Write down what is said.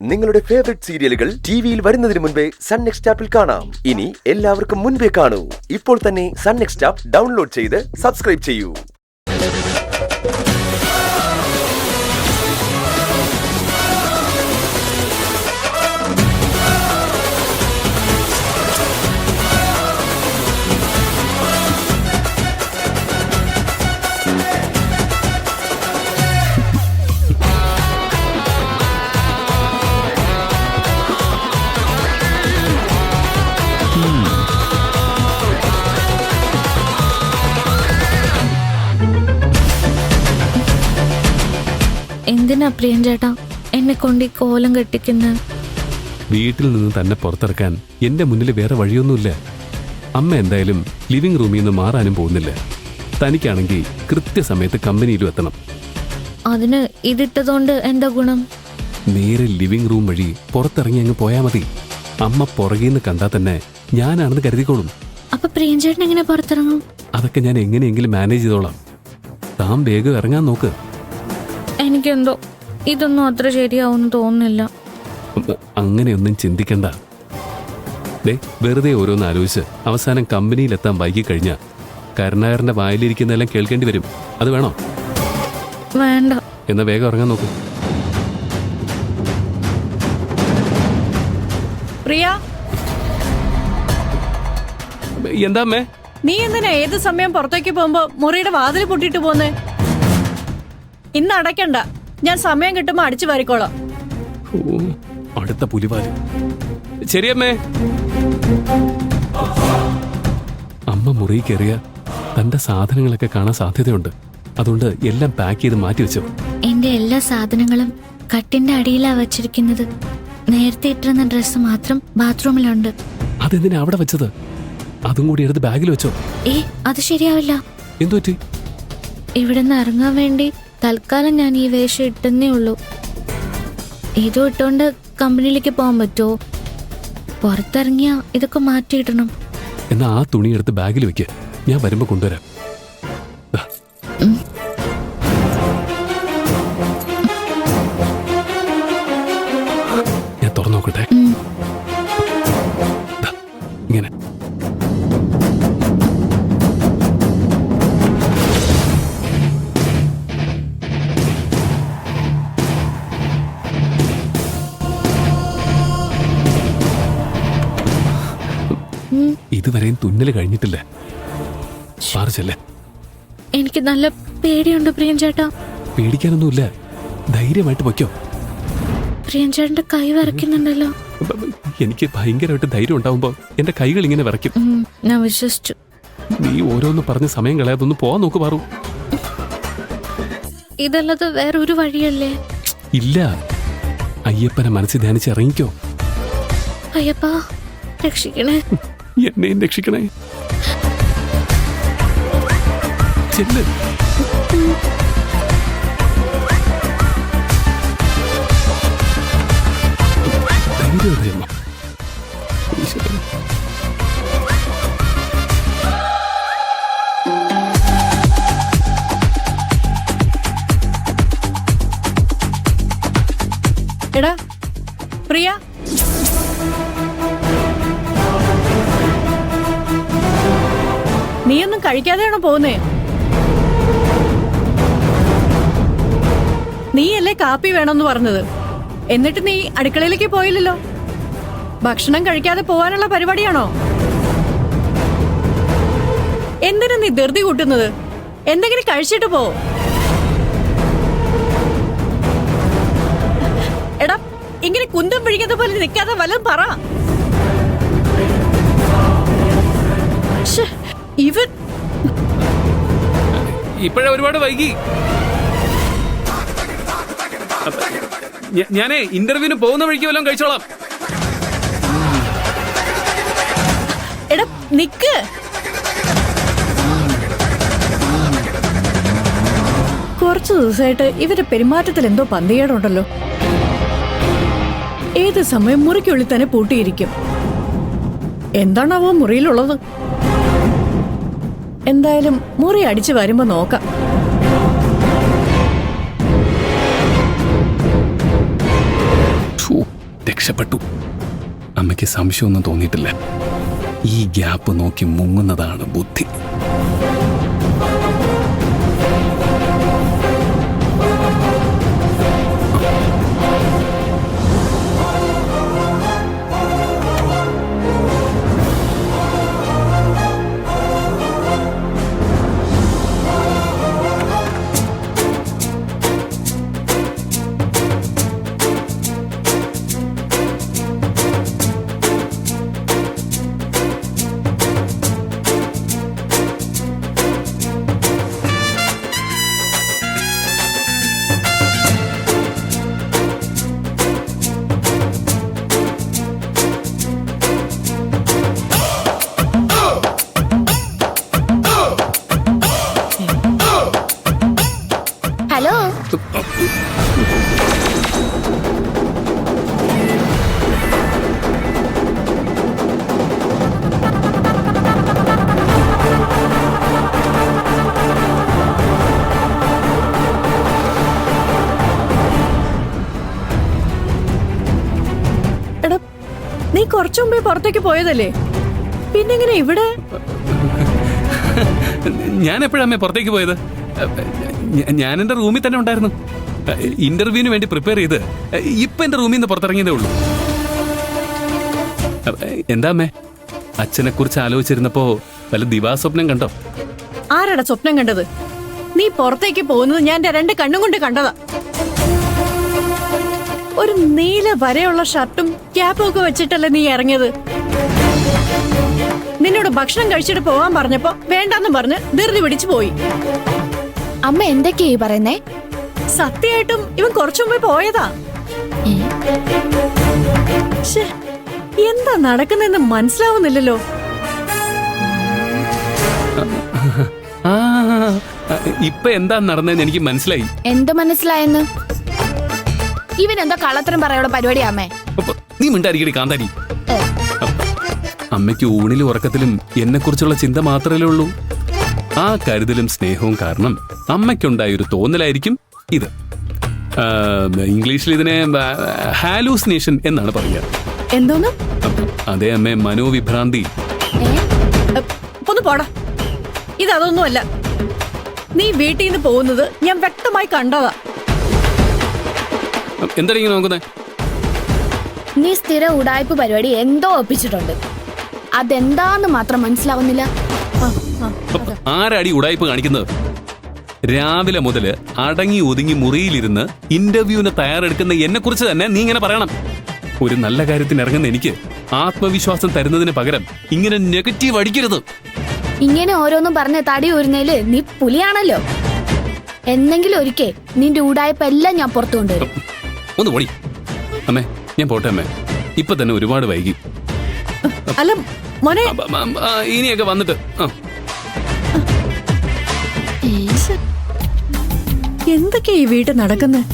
നിങ്ങളുടെ ഫേവറേറ്റ് സീരിയലുകൾ ടിവിയിൽ വരുന്നതിന് മുൻപേ സൺ നെക്സ്റ്റ് ആപ്പിൽ കാണാം. ഇനി എല്ലാവർക്കും മുൻപേ കാണൂ. ഇപ്പോൾ തന്നെ സൺ നെക്സ്റ്റ് ആപ്പ് ഡൗൺലോഡ് ചെയ്ത് സബ്സ്ക്രൈബ് ചെയ്യൂ. എന്തിനാ പ്രിയൻ ചേട്ടാ എന്നെ കൊണ്ട് ഈ കോലം കെട്ടിക്കുന്ന? വീട്ടിൽ നിന്ന് തന്നെ പുറത്തിറക്കാൻ എന്റെ മുന്നിൽ വേറെ വഴിയൊന്നുമില്ല. അമ്മ എന്തായാലും ലിവിംഗ് റൂമിൽ നിന്ന് മാറാനും പോകുന്നില്ല. തനിക്കാണെങ്കിൽ കൃത്യസമയത്ത് കമ്പനിയിലും എത്തണം. അതിന് ഇതിട്ടതുകൊണ്ട് എന്താ ഗുണം? നേരെ ലിവിംഗ് റൂം വഴി പുറത്തിറങ്ങി അങ്ങ് പോയാ മതി. അമ്മ പുറകേന്ന് കണ്ടാൽ തന്നെ ഞാനാണെന്ന് കരുതിക്കോളും. അപ്പൊ പ്രിയൻ ചേട്ടൻ എങ്ങനെ പുറത്തിറങ്ങും? അതൊക്കെ ഞാൻ എങ്ങനെയെങ്കിലും മാനേജ് ചെയ്തോളാം. താൻ വേഗം ഇറങ്ങാൻ നോക്ക്. എനിക്കെന്തോ ഇതൊന്നും അത്ര ശരിയാവുമെന്ന് തോന്നുന്നില്ല. അങ്ങനെയൊന്നും ചിന്തിക്കണ്ട. വെറുതെ ഓരോന്ന് ആലോചിച്ച് അവസാനം കമ്പനിയിലെത്താൻ വൈകി കഴിഞ്ഞാൽ കരുണാകരന്റെ വായിലിരിക്കുന്നതെല്ലാം കേൾക്കേണ്ടി വരും. അത് വേണോ? വേണ്ട. എന്നാ വേഗം ഇറങ്ങാൻ നോക്ക്. പ്രിയ, എന്താ അമ്മേ? നീ എന്തിനാ ഏത് സമയം പുറത്തേക്ക് പോകുമ്പോ മുറിയുടെ വാതിൽ പൊട്ടിട്ട് പോന്നേ? ഇന്ന് അടയ്ക്കണ്ട, ഞാൻ സമയം കിട്ടുമ്പോ അടിച്ചു വാരിക്കോളാം. അടുത്ത പുലിവാല്. ശരിയമ്മേ. അമ്മ മുറിയിൽ കയറിയ തന്റെ സാധനങ്ങളൊക്കെ കാണാൻ സാധ്യതയുണ്ട്. അതുകൊണ്ട് എല്ലാം പാക്ക് ചെയ്ത് മാറ്റി വെച്ചോ. എന്റെ എല്ലാ സാധനങ്ങളും കട്ടിന്റെ അടിയിലാ വച്ചിരിക്കുന്നത്. നേരത്തെ ഇട്ടിരുന്ന ഡ്രസ്സ് മാത്രം ബാത്റൂമിലുണ്ട്. അതെന്തിനാ അവിടെ വെച്ചത്? അതും കൂടി എടുത്ത് ബാഗിൽ വെച്ചോ. അത് ശരിയാവില്ല. എന്തു പറ്റി? ഇവിടുന്ന് ഇറങ്ങാൻ വേണ്ടി തൽക്കാലം ഞാൻ ഈ വേഷം ഇട്ടെന്നേ ഉള്ളൂ. ഇതും ഇട്ടോണ്ട് കമ്പനിയിലേക്ക് പോകാൻ പറ്റുമോ? പുറത്തിറങ്ങിയാ ഇതൊക്കെ മാറ്റിയിടണം. എന്നാ ആ തുണി എടുത്ത് ബാഗിൽ വെക്ക്. ഞാൻ വരുമ്പോ കൊണ്ടുവരാം. ഞാൻ തുറന്നു നോക്കട്ടെ. ഇങ്ങനെ. ഇതുവരെയും തുന്നല് കഴിഞ്ഞിട്ടില്ല. പാറിച്ചല്ലേ. എനിക്ക് നല്ല പേടിയുണ്ട് പ്രിയൻ ചേട്ടാ. പേടിക്കാനൊന്നുമില്ല, ധൈര്യമായിട്ട് പൊയ്ക്കോ. പ്രിയൻ ചേട്ടന്റെ കൈ വിറയ്ക്കുന്നുണ്ടല്ലോ. എനിക്ക് ഭയങ്കരമായിട്ട് ധൈര്യം ഉണ്ടാവുമ്പോ എന്റെ കൈകൾ ഇങ്ങനെ വിറയ്ക്കും. ഞാൻ വിശ്വസിച്ചു. നീ ഓരോന്ന് പറഞ്ഞ് സമയം കളയാതൊന്ന് പോവാൻ നോക്ക് പാറു. ഇതല്ലാതെ വേറൊരു വഴിയല്ലേ? ഇല്ല, അയ്യപ്പനെ മനസ്സിൽ ധ്യാനിച്ച് ഇറങ്ങിക്കോ. അയ്യപ്പാ രക്ഷിക്കണേ. എന്നെയും രക്ഷിക്കണേ. ചെല്ല്. ധൈര്യം. എടാ പ്രിയ, നീയൊന്നും കഴിക്കാതെയാണോ പോകുന്നേ? നീയല്ലേ കാപ്പി വേണമെന്ന് പറഞ്ഞത്? എന്നിട്ട് നീ അടുക്കളയിലേക്ക് പോയില്ലല്ലോ. ഭക്ഷണം കഴിക്കാതെ പോവാനുള്ള പരിപാടിയാണോ? എന്തിനാ നീ ധൃതി കൂട്ടുന്നത്? എന്തെങ്കിലും കഴിച്ചിട്ട് പോ. എടാ, ഇങ്ങനെ കുന്തം പിഴിക്കുന്ന പോലെ നിൽക്കാതെ വല്ലതും പറ. ഇവൻ ഇപ്പോഴേ ഒരുപാട് വൈകി. ഞാനേ ഇന്റർവ്യൂവിന് പോകുന്ന വഴിക്ക് വല്ലതും കഴിച്ചോളാം. എടാ നിക്ക്. കുറച്ചു ദിവസമായിട്ട് ഇവരുടെ പെരുമാറ്റത്തിൽ എന്തോ പന്തികേടുണ്ടല്ലോ. ഏത് സമയം മുറിക്കുള്ളിൽ തന്നെ പൂട്ടിയിരിക്കും. എന്താണാവോ മുറിയിലുള്ളത്? എന്തായാലും മുറി അടിച്ചു വരുമ്പോ നോക്കാം. Puh. രക്ഷപ്പെട്ടു. അമ്മയ്ക്ക് സംശയമൊന്നും തോന്നിയിട്ടില്ല. ഈ ഗ്യാപ്പ് നോക്കി മുങ്ങുന്നതാണ് ബുദ്ധി. ഹലോ, എടാ, നീ കുറച്ചു മുമ്പേ പുറത്തേക്ക് പോയതല്ലേ, പിന്നെങ്ങനെ ഇവിടെ? ഞാൻ എപ്പോഴാ പുറത്തേക്ക് പോയത്? ഞാൻ എന്റെ റൂമിൽ തന്നെ ഉണ്ടായിരുന്നു. ഇന്റർവ്യൂവിന് വേണ്ടി പ്രിപ്പയർ ചെയ്ത് ഇപ്പൊ എന്റെ റൂമിൽ നിന്ന് പുറത്തിറങ്ങിയതേ ഉള്ളൂ. എന്താ അമ്മേ, അച്ഛനെ കുറിച്ച് ആലോചിച്ചിരുന്നപ്പോ വല്ല ദിവാസ്വപ്നം കണ്ടോ? ആരാടാ സ്വപ്നം കണ്ടത്? നീ പുറത്തേക്ക് പോകുന്നത് ഞാൻ എന്റെ 2 കണ്ണും കൊണ്ട് കണ്ടതാ. ഒരു നീല വരയുള്ള ഷർട്ടും ക്യാപ്പും ഒക്കെ വെച്ചിട്ടല്ലേ നീ ഇറങ്ങിയത്. നിന്നോട് ഭക്ഷണം കഴിച്ചിട്ട് പോവാൻ പറഞ്ഞപ്പോ വേണ്ടെന്നും പറഞ്ഞ് ധൃതി പിടിച്ചു പോയി. അമ്മ എന്തൊക്കെയാ പറയുന്നേ? സത്യമായിട്ടും ഇവൻ കുറച്ചു മുമ്പേ പോയതാ. ശ്ശേ, എന്താ നടക്കുന്നെന്ന് മനസ്സിലാവുന്നില്ലല്ലോ. ആ, ഇപ്പൊ എന്താ നടന്നതെന്ന് എനിക്ക് മനസ്സിലായി. എന്ത് മനസ്സിലായെന്ന്? ഇവൻ എന്താ കള്ളത്തരം പറയാനുള്ള പരിപാടിയാമേ? അപ്പൊ നീ മിണ്ടായിരിക്കടി കാന്താരി. അമ്മയ്ക്ക് ഊണിലും ഉറക്കത്തിലും എന്നെ കുറിച്ചുള്ള ചിന്ത മാത്രമേ ഉള്ളൂ. ആ കരുതലും സ്നേഹവും കാരണം അമ്മയ്ക്കുണ്ടായ ഒരു തോന്നലായിരിക്കും ഇത്. ഇംഗ്ലീഷിൽ ഇതിനെ ഹാലൂസിനേഷൻ എന്നാണ് പറയുക. എന്തോന്ന്? അതേ അമ്മേ, മനോവിഭ്രാന്തി. ഒന്ന് പോടാ, ഇതൊന്നുമല്ല. നീ വീട്ടിൽ നിന്ന് പോകുന്നത് ഞാൻ വ്യക്തമായി കണ്ടതാ. എന്താണ് ഇങ്ങനെ നോക്കുന്നേ? നീ സ്ഥിര ഉടായ്പ പരിപാടി എന്തോ ഒപ്പിച്ചിട്ടുണ്ട്. അതെന്താന്ന് മാത്രം മനസ്സിലാവുന്നില്ല. ആരാടി ഉടായ്പ കാണിക്കുന്നത്? രാവിലെ മുതല് അടങ്ങി ഒതുങ്ങി മുറിയിലിരുന്ന് ഇന്റർവ്യൂവിന് തയ്യാറെടുക്കുന്ന എന്നെ കുറിച്ച് തന്നെ നീ ഇങ്ങനെ പറയണം. ഒരു നല്ല കാര്യത്തിന് ഇറങ്ങുന്ന എനിക്ക് ആത്മവിശ്വാസം തരുന്നതിന് പകരം ഇങ്ങനെ നെഗറ്റീവ് അടിക്കരുത്. ഇങ്ങനെ ഓരോന്നും പറഞ്ഞ തടി ഊരുന്നേല് നീ പുലിയാണല്ലോ. എന്നെങ്കിലും ഒരിക്കേ നിന്റെ ഉടായ്പ എല്ലാം ഞാൻ പുറത്തു കൊണ്ടുവരും. ഒന്ന് പോടി അമ്മേ, ഞാൻ പോട്ടെ അമ്മേ. ഇപ്പൊ തന്നെ ഒരുപാട് വൈകി. അല്ല മോനെ, ഇനിയൊക്കെ വന്നിട്ട്. എന്തൊക്കെയാ ഈ വീട്ടിൽ നടക്കുന്നത്?